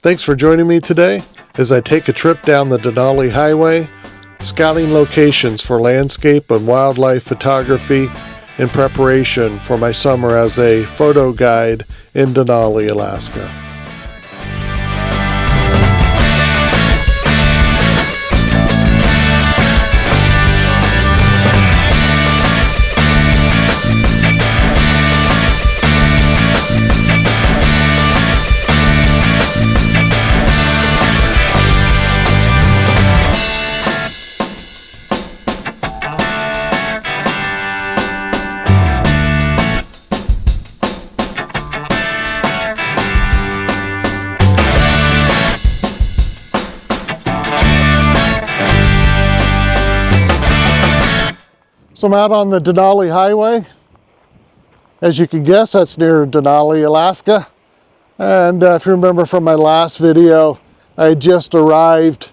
Thanks for joining me today as I take a trip down the Denali Highway, scouting locations for landscape and wildlife photography in preparation for my summer as a photo guide in Denali, Alaska. So I'm out on the Denali Highway. As you can guess, that's near Denali, Alaska. And if you remember from my last video, I had just arrived,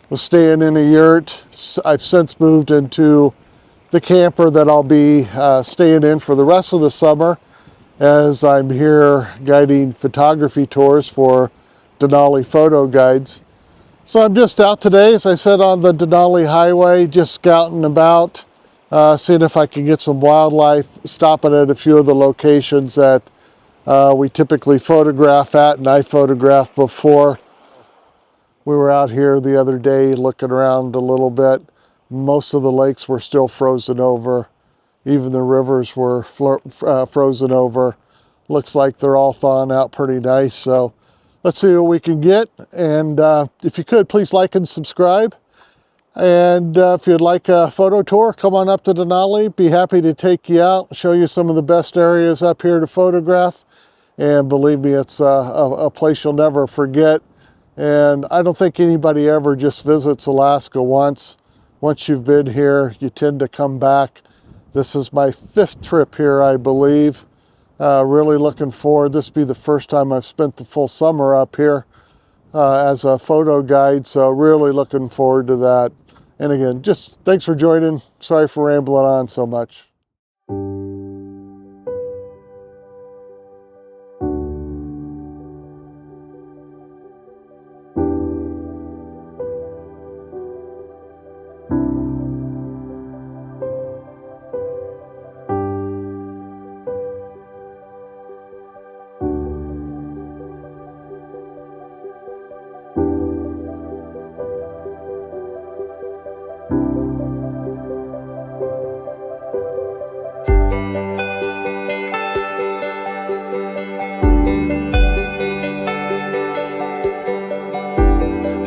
was staying in a yurt. I've since moved into the camper that I'll be staying in for the rest of the summer, as I'm here guiding photography tours for Denali Photo Guides. So I'm just out today, as I said, on the Denali Highway, just scouting about. Seeing if I can get some wildlife, stopping at a few of the locations that we typically photograph at, and I photographed before. We were out here the other day looking around a little bit. Most of the lakes were still frozen over. Even the rivers were frozen over. Looks like they're all thawing out pretty nice. So let's see what we can get. And if you could, please like and subscribe. And if you'd like a photo tour, come on up to Denali. Be happy to take you out, show you some of the best areas up here to photograph. And believe me, it's a place you'll never forget. And I don't think anybody ever just visits Alaska once. Once you've been here, you tend to come back. This is my 5th trip here, I believe. Really looking forward. This will be the first time I've spent the full summer up here as a photo guide. So really looking forward to that. And again, just thanks for joining. Sorry for rambling on so much.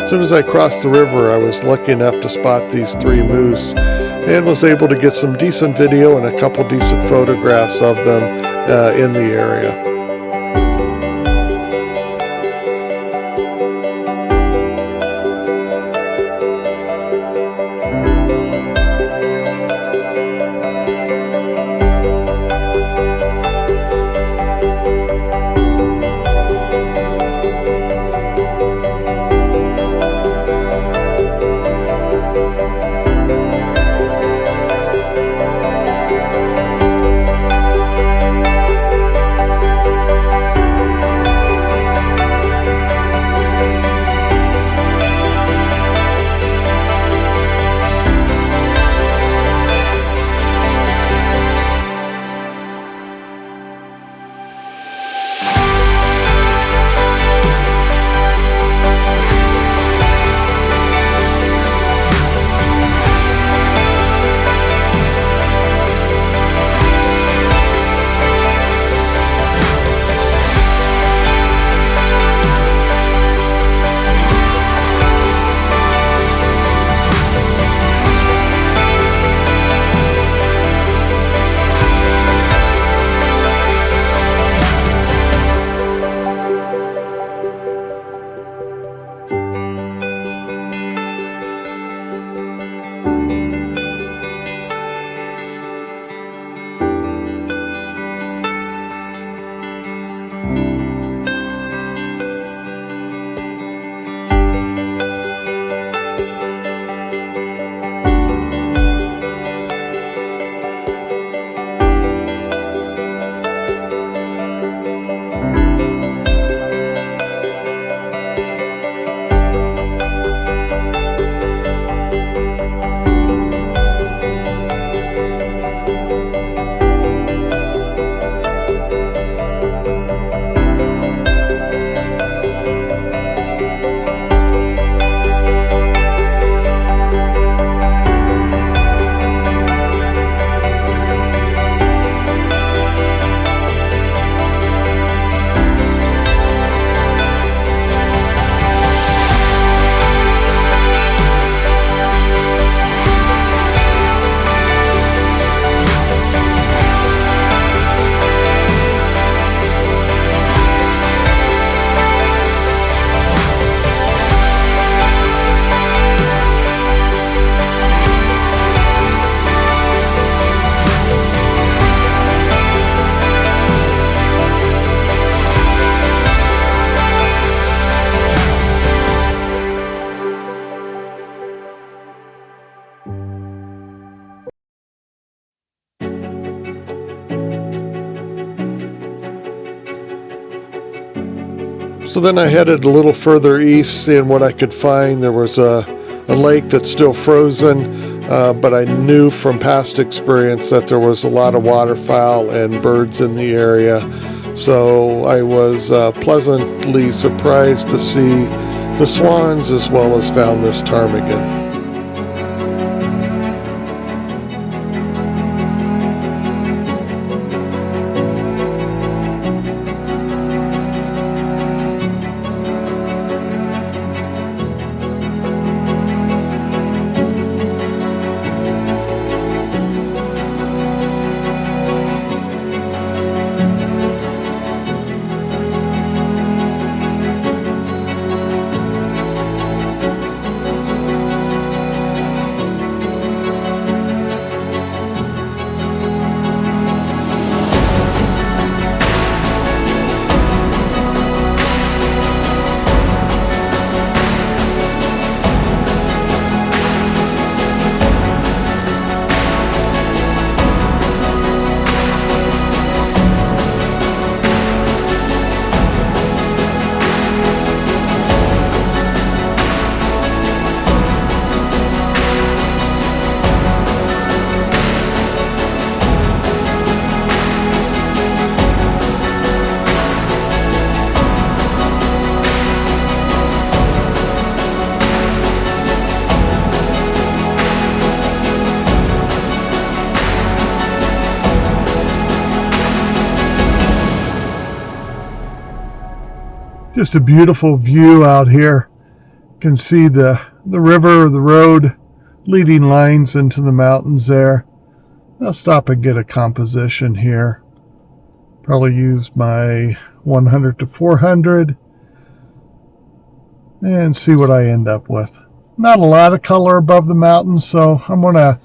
As soon as I crossed the river, I was lucky enough to spot these 3 moose and was able to get some decent video and a couple decent photographs of them in the area. So then I headed a little further east, seeing what I could find. There was a lake that's still frozen, but I knew from past experience that there was a lot of waterfowl and birds in the area. So I was pleasantly surprised to see the swans, as well as found this ptarmigan. Just a beautiful view out here. You can see the river, the road, leading lines into the mountains there. I'll stop and get a composition here. Probably use my 100 to 400 and see what I end up with. Not a lot of color above the mountains, so I'm going to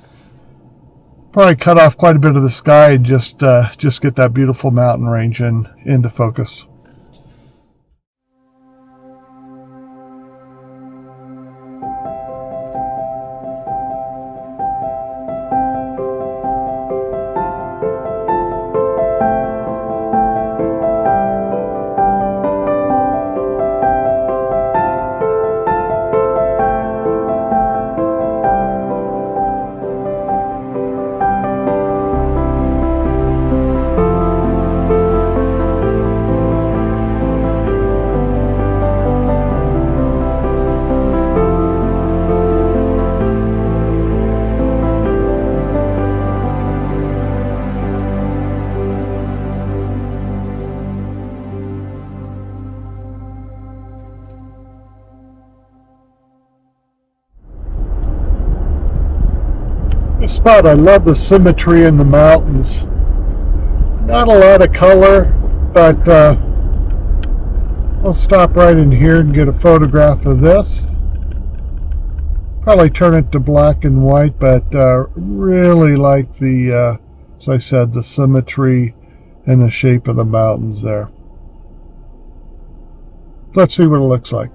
probably cut off quite a bit of the sky and just get that beautiful mountain range into focus. This spot, I love the symmetry in the mountains. Not a lot of color, but I'll stop right in here and get a photograph of this. Probably turn it to black and white, but really like the, as I said, the symmetry and the shape of the mountains there. Let's see what it looks like.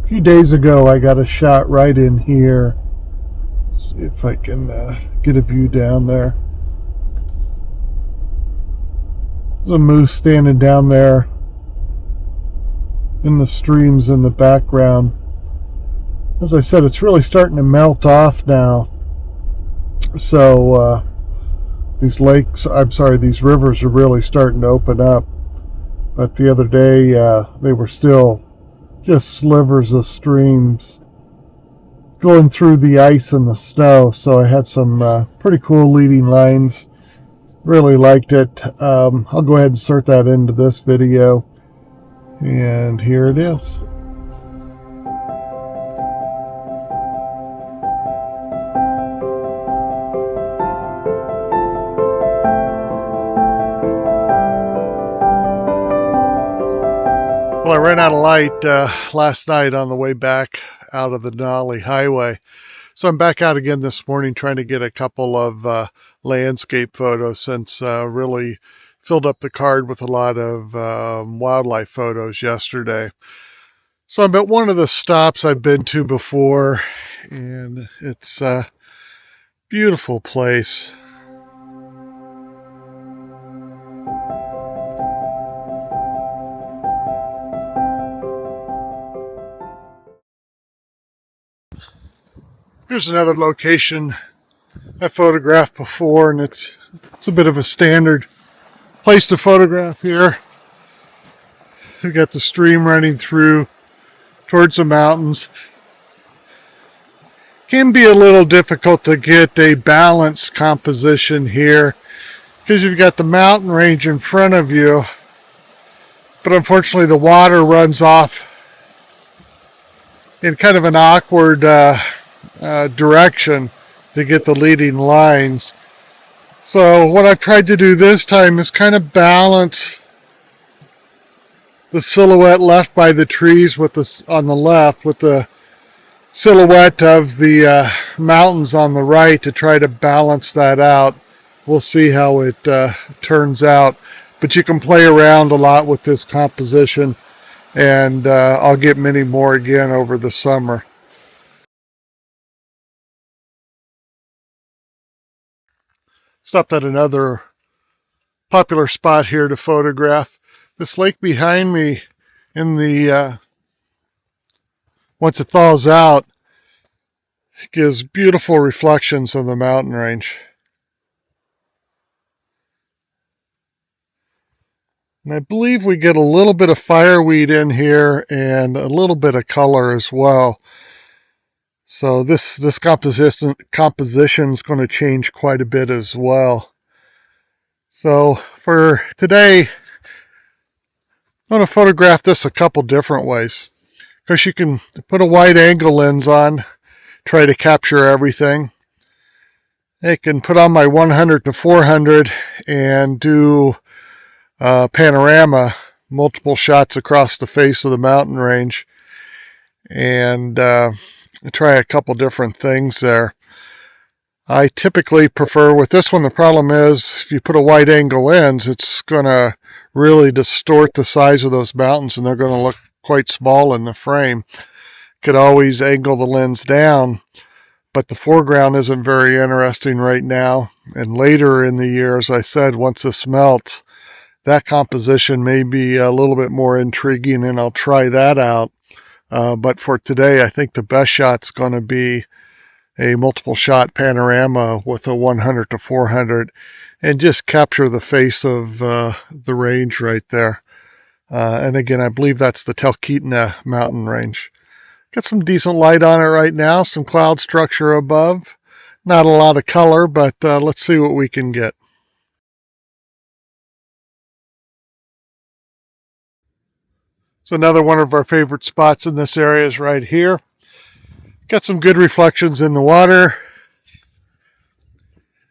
A few days ago I got a shot right in here. Let's see if I can get a view down there. There's a moose standing down there in the streams in the background. As I said, it's really starting to melt off now. So these rivers are really starting to open up. But the other day they were still just slivers of streams going through the ice and the snow. So I had some pretty cool leading lines. Really liked it. I'll go ahead and insert that into this video. And here it is. Well, I ran out of light last night on the way back out of the Denali Highway. So I'm back out again this morning trying to get a couple of landscape photos, since really filled up the card with a lot of wildlife photos yesterday. So I'm at one of the stops I've been to before, and it's a beautiful place. Here's another location I photographed before, and it's a bit of a standard place to photograph here. We've got the stream running through towards the mountains. Can be a little difficult to get a balanced composition here because you've got the mountain range in front of you, but unfortunately the water runs off in kind of an awkward direction to get the leading lines. So what I've tried to do this time is kind of balance the silhouette left by the trees with the on the left with the silhouette of the mountains on the right to try to balance that out. We'll see how it turns out, but you can play around a lot with this composition, and I'll get many more again over the summer. Stopped at another popular spot here to photograph. This lake behind me in the once it thaws out gives beautiful reflections of the mountain range. And I believe we get a little bit of fireweed in here and a little bit of color as well. So this composition is going to change quite a bit as well. So for today, I'm going to photograph this a couple different ways. Because you can put a wide angle lens on, try to capture everything. I can put on my 100 to 400 and do panorama, multiple shots across the face of the mountain range, and try a couple different things there. I typically prefer with this one, the problem is if you put a wide angle lens, it's going to really distort the size of those mountains and they're going to look quite small in the frame. Could always angle the lens down, but the foreground isn't very interesting right now. And later in the year, as I said, once this melts, that composition may be a little bit more intriguing, and I'll try that out. But for today, I think the best shot's going to be a multiple shot panorama with a 100 to 400 and just capture the face of the range right there. And again, I believe that's the Talkeetna mountain range. Got some decent light on it right now, some cloud structure above. Not a lot of color, but let's see what we can get. So another one of our favorite spots in this area is right here. Got some good reflections in the water.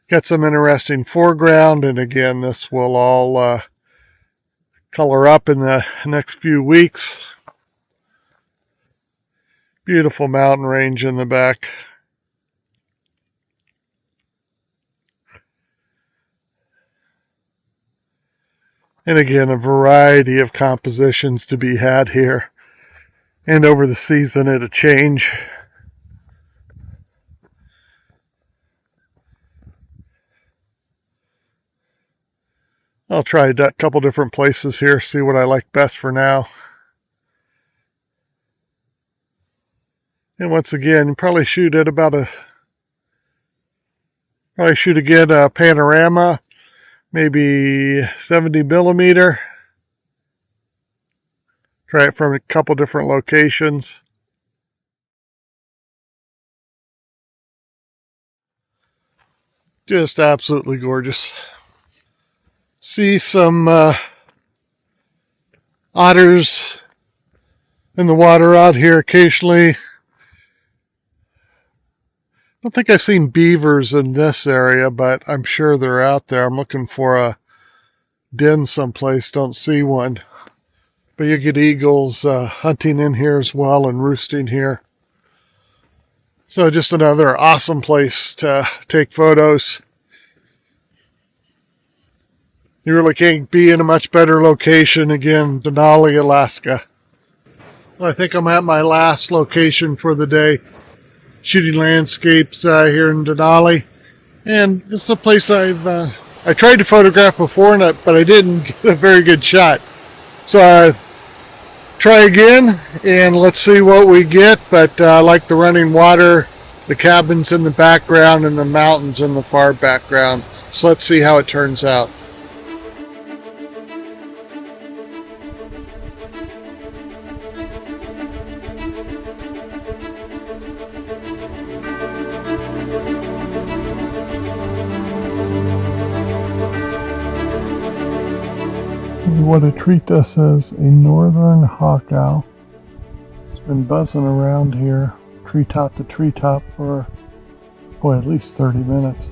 Got some interesting foreground, and again, this will all color up in the next few weeks. Beautiful mountain range in the back. And again, a variety of compositions to be had here. And over the season, it'll change. I'll try a couple different places here, see what I like best for now. And once again, probably shoot at about a panorama, maybe 70 millimeter. Try it from a couple different locations. Just absolutely gorgeous. See some otters in the water out here occasionally. I don't think I've seen beavers in this area, but I'm sure they're out there. I'm looking for a den someplace, don't see one. But you get eagles hunting in here as well and roosting here. So just another awesome place to take photos. You really can't be in a much better location. Again, Denali, Alaska. Well, I think I'm at my last location for the day, shooting landscapes here in Denali. And this is a place I tried to photograph before, but I didn't get a very good shot. So I try again, and let's see what we get. But I like the running water, the cabins in the background, and the mountains in the far background. So let's see how it turns out. We want to treat this as a northern hawk owl. It's been buzzing around here, treetop to treetop, for at least 30 minutes.